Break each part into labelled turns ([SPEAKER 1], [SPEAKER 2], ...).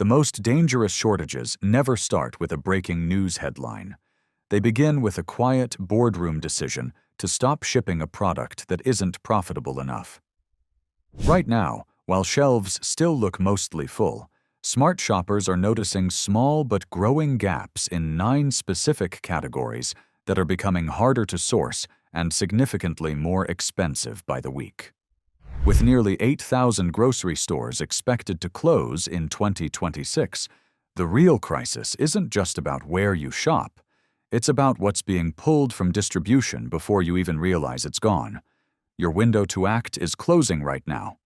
[SPEAKER 1] The most dangerous shortages never start with a breaking news headline. They begin with a quiet boardroom decision to stop shipping a product that isn't profitable enough. Right now, while shelves still look mostly full, smart shoppers are noticing small but growing gaps in 9 specific categories that are becoming harder to source and significantly more expensive by the week. With nearly 8,000 grocery stores expected to close in 2026, the real crisis isn't just about where you shop. It's about what's being pulled from distribution before you even realize it's gone. Your window to act is closing right now.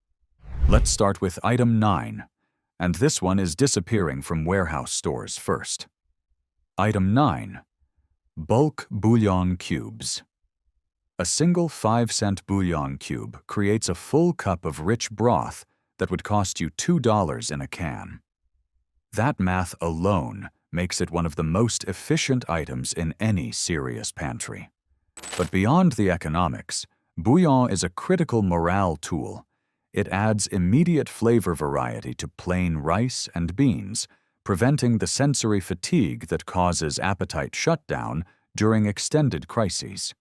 [SPEAKER 1] Let's start with item 9, and this one is disappearing from warehouse stores first. Item 9. Bulk Bullion Cubes. A single 5-cent bouillon cube creates a full cup of rich broth that would cost you $2 in a can. That math alone makes it one of the most efficient items in any serious pantry. But beyond the economics, bouillon is a critical morale tool. It adds immediate flavor variety to plain rice and beans, preventing the sensory fatigue that causes appetite shutdown during extended crises.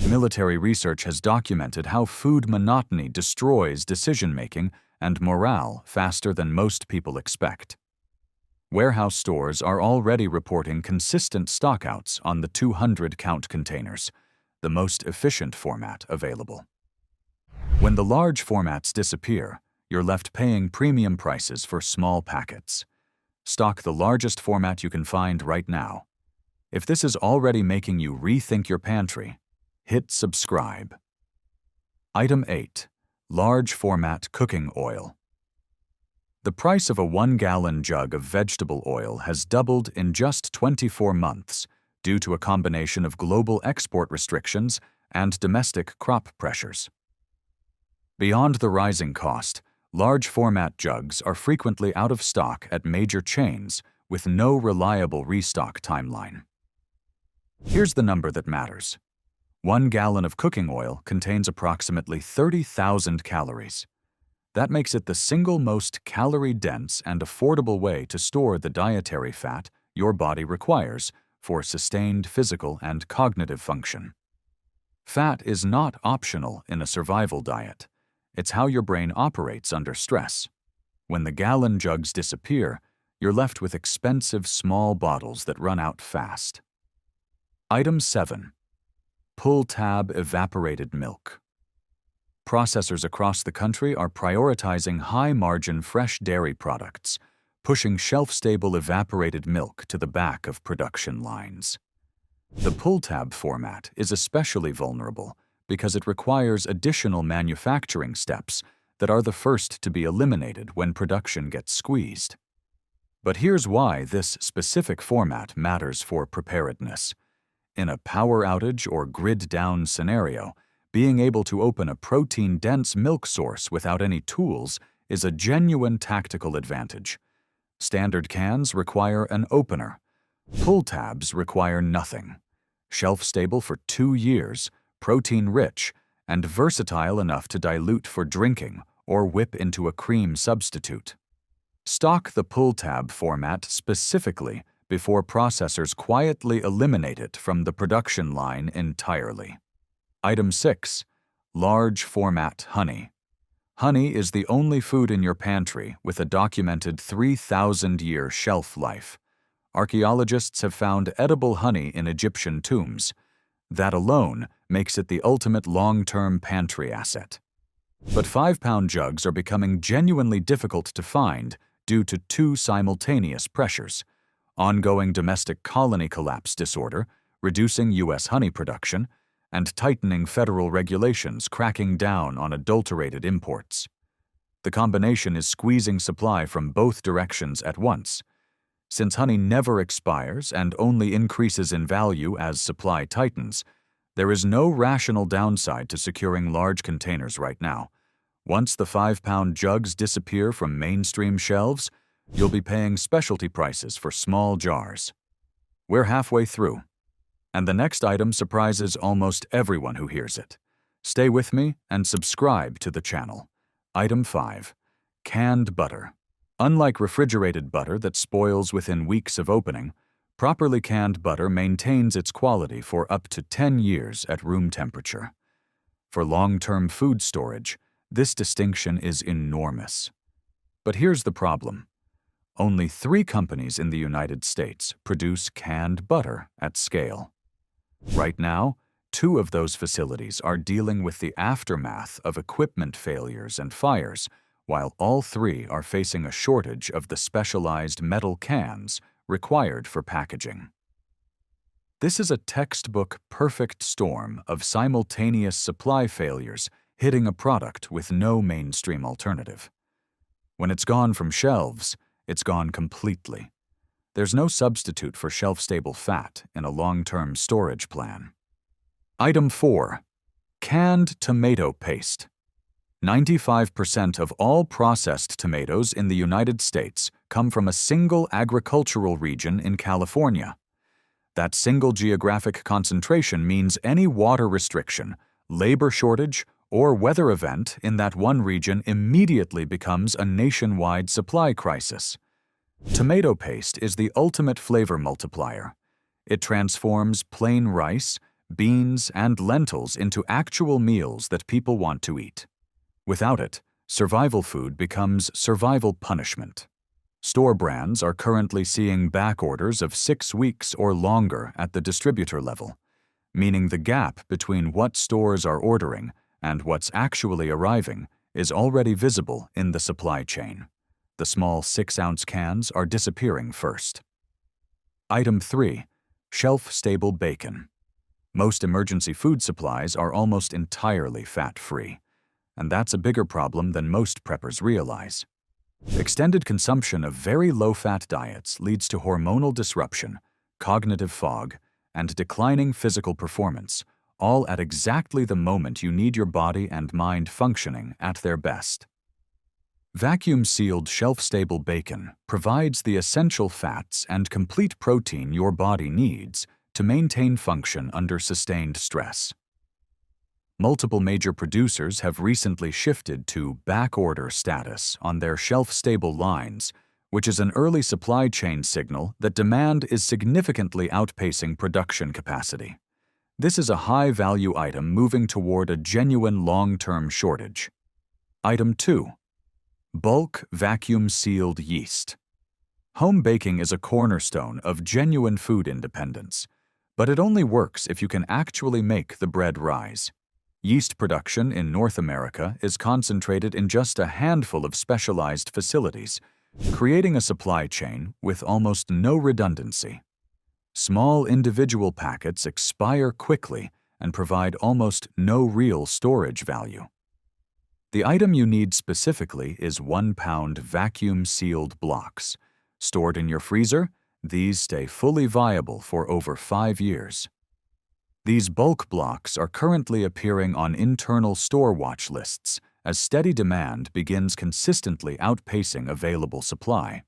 [SPEAKER 1] Military research has documented how food monotony destroys decision-making and morale faster than most people expect. Warehouse stores are already reporting consistent stockouts on the 200-count containers, the most efficient format available. When the large formats disappear, you're left paying premium prices for small packets. Stock the largest format you can find right now. If this is already making you rethink your pantry, hit subscribe. Item 8. Large format cooking oil. The price of a 1-gallon jug of vegetable oil has doubled in just 24 months due to a combination of global export restrictions and domestic crop pressures. Beyond the rising cost, large format jugs are frequently out of stock at major chains with no reliable restock timeline. Here's the number that matters. 1 gallon of cooking oil contains approximately 30,000 calories. That makes it the single most calorie-dense and affordable way to store the dietary fat your body requires for sustained physical and cognitive function. Fat is not optional in a survival diet. It's how your brain operates under stress. When the gallon jugs disappear, you're left with expensive small bottles that run out fast. Item 7. Pull-tab evaporated milk. Processors across the country are prioritizing high-margin fresh dairy products, pushing shelf-stable evaporated milk to the back of production lines. The pull-tab format is especially vulnerable because it requires additional manufacturing steps that are the first to be eliminated when production gets squeezed. But here's why this specific format matters for preparedness. In a power outage or grid-down scenario, being able to open a protein-dense milk source without any tools is a genuine tactical advantage. Standard cans require an opener. Pull tabs require nothing. Shelf-stable for 2 years, protein-rich, and versatile enough to dilute for drinking or whip into a cream substitute. Stock the pull tab format specifically before processors quietly eliminate it from the production line entirely. Item 6. Large format honey. Honey is the only food in your pantry with a documented 3,000-year shelf life. Archaeologists have found edible honey in Egyptian tombs. That alone makes it the ultimate long-term pantry asset. But 5-pound jugs are becoming genuinely difficult to find due to 2 simultaneous pressures: ongoing domestic colony collapse disorder, reducing U.S. honey production, and tightening federal regulations cracking down on adulterated imports. The combination is squeezing supply from both directions at once. Since honey never expires and only increases in value as supply tightens, there is no rational downside to securing large containers right now. Once the 5-pound jugs disappear from mainstream shelves, you'll be paying specialty prices for small jars. We're halfway through, and the next item surprises almost everyone who hears it. Stay with me and subscribe to the channel. Item 5. Canned butter. Unlike refrigerated butter that spoils within weeks of opening, properly canned butter maintains its quality for up to 10 years at room temperature. For long-term food storage, this distinction is enormous. But here's the problem. Only 3 companies in the United States produce canned butter at scale. Right now, 2 of those facilities are dealing with the aftermath of equipment failures and fires, while all 3 are facing a shortage of the specialized metal cans required for packaging. This is a textbook perfect storm of simultaneous supply failures hitting a product with no mainstream alternative. When it's gone from shelves, it's gone completely. There's no substitute for shelf-stable fat in a long-term storage plan. Item 4. Canned tomato paste. 95% of all processed tomatoes in the United States come from a single agricultural region in California. That single geographic concentration means any water restriction, labor shortage, or weather event in that one region immediately becomes a nationwide supply crisis. Tomato paste is the ultimate flavor multiplier. It transforms plain rice, beans, and lentils into actual meals that people want to eat. Without it, survival food becomes survival punishment. Store brands are currently seeing back orders of 6 weeks or longer at the distributor level, meaning the gap between what stores are ordering and what's actually arriving is already visible in the supply chain. The small 6-ounce cans are disappearing first. Item 3. Shelf-stable bacon. Most emergency food supplies are almost entirely fat-free, and that's a bigger problem than most preppers realize. Extended consumption of very low-fat diets leads to hormonal disruption, cognitive fog, and declining physical performance, all at exactly the moment you need your body and mind functioning at their best. Vacuum-sealed shelf-stable bacon provides the essential fats and complete protein your body needs to maintain function under sustained stress. Multiple major producers have recently shifted to backorder status on their shelf-stable lines, which is an early supply chain signal that demand is significantly outpacing production capacity. This is a high-value item moving toward a genuine long-term shortage. Item 2. Bulk vacuum-sealed yeast. Home baking is a cornerstone of genuine food independence, but it only works if you can actually make the bread rise. Yeast production in North America is concentrated in just a handful of specialized facilities, creating a supply chain with almost no redundancy. Small individual packets expire quickly and provide almost no real storage value. The item you need specifically is 1-pound vacuum-sealed blocks. Stored in your freezer, these stay fully viable for over 5 years. These bulk blocks are currently appearing on internal store watch lists as steady demand begins consistently outpacing available supply.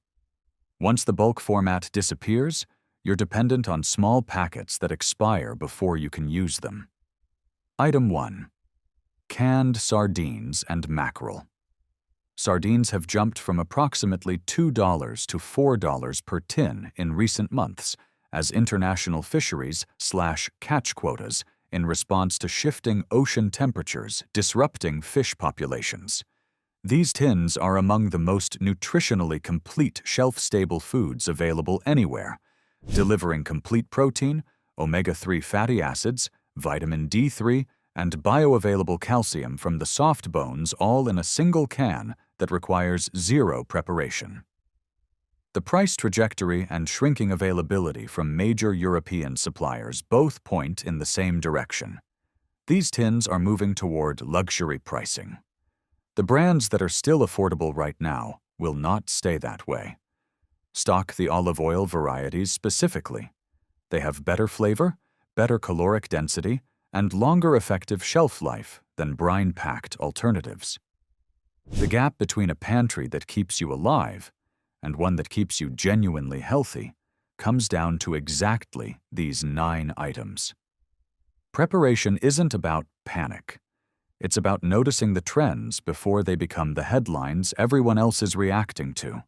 [SPEAKER 1] Once the bulk format disappears, you're dependent on small packets that expire before you can use them. Item 1. Canned sardines and mackerel. Sardines have jumped from approximately $2 to $4 per tin in recent months as international fisheries slash catch quotas in response to shifting ocean temperatures disrupting fish populations. These tins are among the most nutritionally complete shelf-stable foods available anywhere, delivering complete protein, omega-3 fatty acids, vitamin D3, and bioavailable calcium from the soft bones all in a single can that requires zero preparation. The price trajectory and shrinking availability from major European suppliers both point in the same direction. These tins are moving toward luxury pricing. The brands that are still affordable right now will not stay that way. Stock the olive oil varieties specifically. They have better flavor, better caloric density, and longer effective shelf life than brine-packed alternatives. The gap between a pantry that keeps you alive and one that keeps you genuinely healthy comes down to exactly these 9 items. Preparation isn't about panic. It's about noticing the trends before they become the headlines everyone else is reacting to.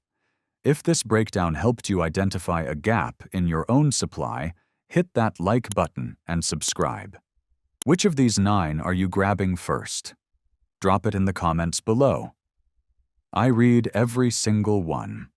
[SPEAKER 1] If this breakdown helped you identify a gap in your own supply, hit that like button and subscribe. Which of these 9 are you grabbing first? Drop it in the comments below. I read every single one.